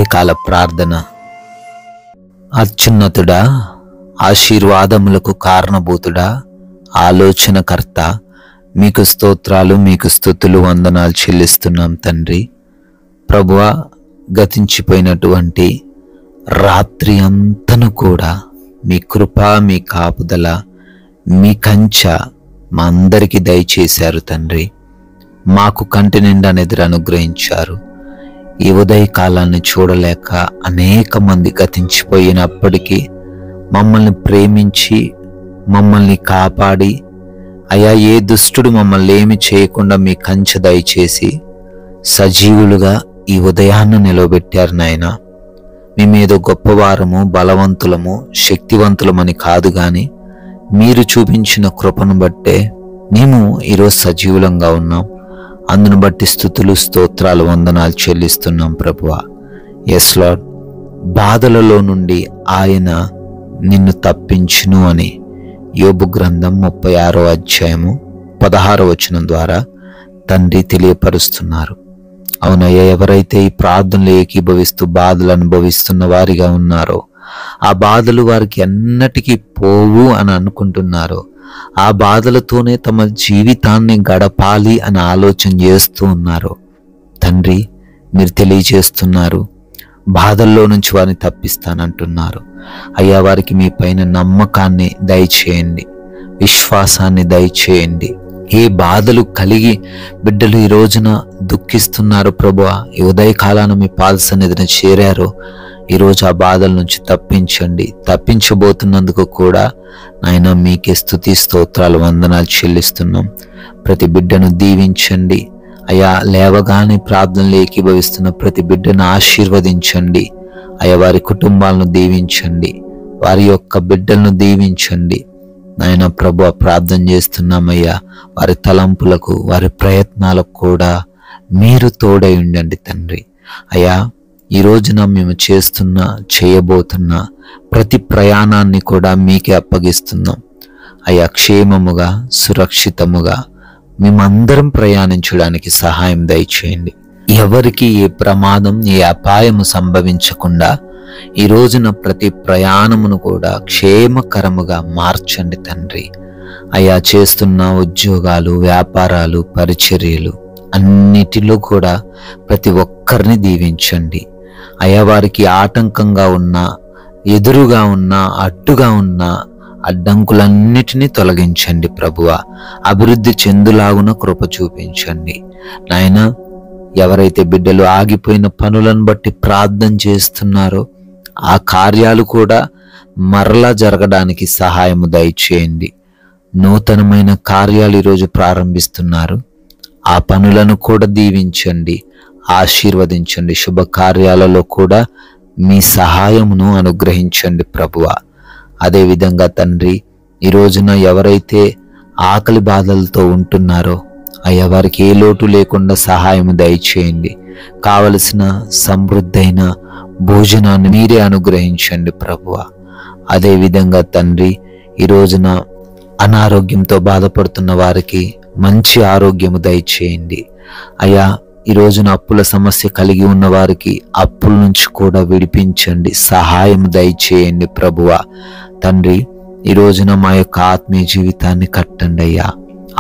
ఉదయకాల ప్రార్థన. అత్యున్నతుడా, ఆశీర్వాదములకు కారణభూతుడా, ఆలోచనకర్త, మీకు స్తోత్రాలు, మీకు స్తుతులు, వందనాలు చెల్లిస్తున్నాం తండ్రి. ప్రభువా, గతించిపోయినటువంటి రాత్రి అంతను కూడా మీ కృప, మీ కాపుదల, మీ కంచె మా అందరికీ దయచేశారు తండ్రి. మాకు కంటి నిండా నిద్ర అనుగ్రహించారు. ఈ ఉదయకాలాన్ని చూడలేక అనేక మంది గతించిపోయినప్పటికీ మమ్మల్ని ప్రేమించి మమ్మల్ని కాపాడి, అయా ఏ దుష్టుడు మమ్మల్ని ఏమి చేయకుండా మీ కంచె దయచేసి సజీవులుగా ఈ ఉదయాన్ని నిలవబెట్టారు నాయన. మేమేదో గొప్పవారము, బలవంతులము, శక్తివంతులమని కాదు గాని మీరు చూపించిన కృపను బట్టే మేము ఈరోజు సజీవులంగా ఉన్నాం. అందును బట్టి స్తుతులు, స్తోత్రాలు, వందనాలు చెల్లిస్తున్నాం ప్రభువా. ఎస్ లార్డ్, బాధలలో నుండి ఆయన నిన్ను తప్పించును అని యోబు గ్రంథం 36వ అధ్యాయము 16వ వచనం ద్వారా తండ్రి తెలియపరుస్తున్నారు. అవునయ్యా, ఎవరైతే ఈ ప్రార్థనలు ఏకీభవిస్తూ బాధలు అనుభవిస్తున్న వారిగా ఉన్నారో, ఆ బాధలు వారికి ఎన్నటికీ పోవు అని అనుకుంటున్నారో, ఆ బాధలతోనే తమ జీవితాన్ని గడపాలి అని ఆలోచన చేస్తూ ఉన్నారు తండ్రి, మీరు తెలియజేస్తున్నారు. బాధల్లో నుంచి వారిని తప్పిస్తానంటున్నారు. అయ్యా, వారికి మీ పైన నమ్మకాన్ని దయచేయండి, విశ్వాసాన్ని దయచేయండి. ఏ బాధలు కలిగి బిడ్డలు ఈ రోజున దుఃఖిస్తున్నారు ప్రభువా, ఈ ఉదయకాలాన మీ పాద సన్నిధిని చేరారో ఈరోజు ఆ బాధల నుంచి తప్పించండి. తప్పించబోతున్నందుకు కూడా నాయన మీకే స్తుతి, స్తోత్రాలు, వందనాలు చెల్లిస్తున్నాం. ప్రతి బిడ్డను దీవించండి అయా. లేవగానే ప్రార్థనలు ఏకీభవిస్తున్న ప్రతి బిడ్డను ఆశీర్వదించండి అయా. వారి కుటుంబాలను దీవించండి, వారి యొక్క బిడ్డలను దీవించండి నాయన. ప్రభు, ప్రార్థన చేస్తున్నామయ్యా, వారి తలంపులకు, వారి ప్రయత్నాలకు కూడా మీరు తోడై ఉండండి తండ్రి. అయా, ఈ రోజున మేము చేయబోతున్న ప్రతి ప్రయాణాన్ని కూడా మీకే అప్పగిస్తున్నాం అయ్యా. క్షేమముగా, సురక్షితముగా మేమందరం ప్రయాణించడానికి సహాయం దయచేయండి. ఎవరికి ఏ ప్రమాదం, ఏ అపాయము సంభవించకుండా ఈ రోజున ప్రతి ప్రయాణమును కూడా క్షేమకరముగా మార్చండి తండ్రి. అయ్యా, చేస్తున్న ఉద్యోగాలు, వ్యాపారాలు, పరిచర్యలు అన్నిటిలో కూడా ప్రతి ఒక్కరిని దీవించండి అయ్యా. వారికి ఆటంకంగా ఉన్న, ఎదురుగా ఉన్న, అడ్డుగా ఉన్న అడ్డంకులన్నిటినీ తొలగించండి ప్రభువా. అభివృద్ధి చెందులాగున కృప చూపించండి నాయన. ఎవరైతే బిడ్డలు ఆగిపోయిన పనులను బట్టి ప్రార్థన చేస్తున్నారో ఆ కార్యాలు కూడా మరలా జరగడానికి సహాయము దయచేయండి. నూతనమైన కార్యాలు ఈరోజు ప్రారంభిస్తున్నారు, ఆ పనులను కూడా దీవించండి, ఆశీర్వదించండి. శుభకార్యాలలో కూడా మీ సహాయమును అనుగ్రహించండి ప్రభువా. అదేవిధంగా తండ్రి, ఈ రోజున ఎవరైతే ఆకలి బాధలతో ఉంటున్నారో అయ్యా, వారికి ఏ లోటు లేకుండా సహాయము దయచేయండి. కావలసిన సమృద్ధైన భోజనాన్ని మీరే అనుగ్రహించండి ప్రభువా. అదేవిధంగా తండ్రి, ఈ రోజున అనారోగ్యంతో బాధపడుతున్న వారికి మంచి ఆరోగ్యము దయచేయండి అయ్యా. ఈ రోజున అప్పుల సమస్య కలిగి ఉన్న వారికి అప్పుల నుంచి కూడా విడిపించండి, సహాయం దయచేయండి ప్రభువా. తండ్రి, ఈ రోజున మా యొక్క ఆత్మీయ జీవితాన్ని కట్టండి అయ్యా.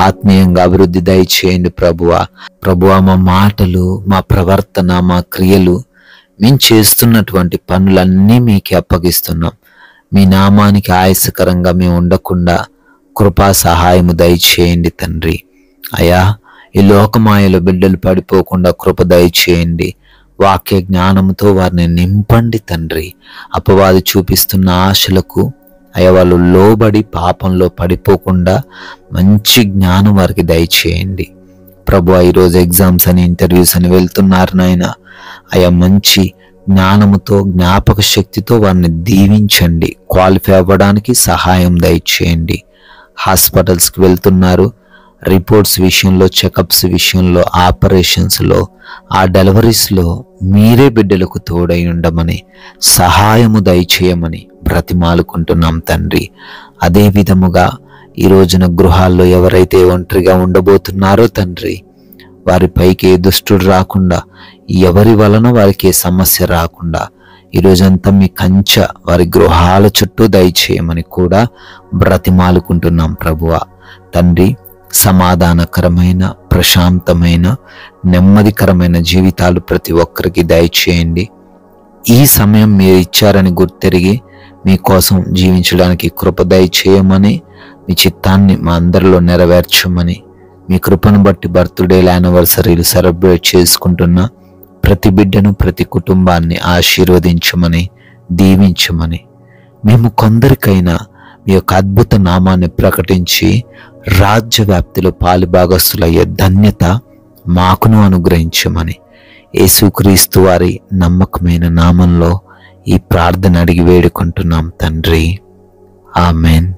ఆత్మీయంగా అభివృద్ధి దయచేయండి ప్రభువా. ప్రభువా, మా మాటలు, మా ప్రవర్తన, మా క్రియలు, మేము చేస్తున్నటువంటి పనులన్నీ మీకే అప్పగిస్తున్నాం. మీ నామానికి ఆయాసకరంగా మేము ఉండకుండా కృపా సహాయము దయచేయండి తండ్రి. అయా, ఈ లోకమాయలో బిడ్డలు పడిపోకుండా కృప దయచేయండి. వాక్య జ్ఞానంతో వారిని నింపండి తండ్రి. అపవాది చూపిస్తున్న ఆశలకు అయ్యా వాళ్ళు లోబడి పాపంలో పడిపోకుండా మంచి జ్ఞానం వారికి దయచేయండి ప్రభు. ఈరోజు ఎగ్జామ్స్ అని, ఇంటర్వ్యూస్ అని వెళ్తున్నారు నాయన. అయ్యా, మంచి జ్ఞానముతో, జ్ఞాపక శక్తితో వారిని దీవించండి. క్వాలిఫై అవ్వడానికి సహాయం దయచేయండి. హాస్పిటల్స్కి వెళ్తున్నారు, రిపోర్ట్స్ విషయంలో, చెకప్స్ విషయంలో, ఆపరేషన్స్లో, ఆ డెలివరీస్లో మీరే బిడ్డలకు తోడై ఉండమని, సహాయము దయచేయమని బ్రతిమాలుకుంటున్నాం తండ్రి. అదే విధముగా ఈ రోజున గృహాల్లో ఎవరైతే ఒంటరిగా ఉండబోతున్నారో తండ్రి, వారిపైకి ఏ దుష్టుడు రాకుండా, ఎవరి వలన వారికి ఏ సమస్య రాకుండా ఈరోజంతా మీ కంచె వారి గృహాల చుట్టూ దయచేయమని కూడా బ్రతిమాలుకుంటున్నాం ప్రభువా. తండ్రి, సమాధానకరమైన, ప్రశాంతమైన, నెమ్మదికరమైన జీవితాలు ప్రతి ఒక్కరికి దయచేయండి. ఈ సమయం మీరు ఇచ్చారని గుర్తెరిగి మీకోసం జీవించడానికి కృప దయచేయమని, మీ చిత్తాన్ని మా అందరిలో నెరవేర్చమని, మీ కృపను బట్టి బర్త్డేలు, యానివర్సరీలు సెలబ్రేట్ చేసుకుంటున్న ప్రతి బిడ్డను, ప్రతి కుటుంబాన్ని ఆశీర్వదించమని, దీవించమని, మేము కొందరికైనా మీ యొక్క అద్భుత నామాన్ని ప్రకటించి రాజ్య వ్యాప్తిలో పాలుభాగస్తులయ్యే ధన్యత మాకును అనుగ్రహించమని యేసుక్రీస్తు వారి నమ్మకమైన నామంలో ఈ ప్రార్థన అడిగి వేడుకుంటున్నాం తండ్రి. ఆమెన్.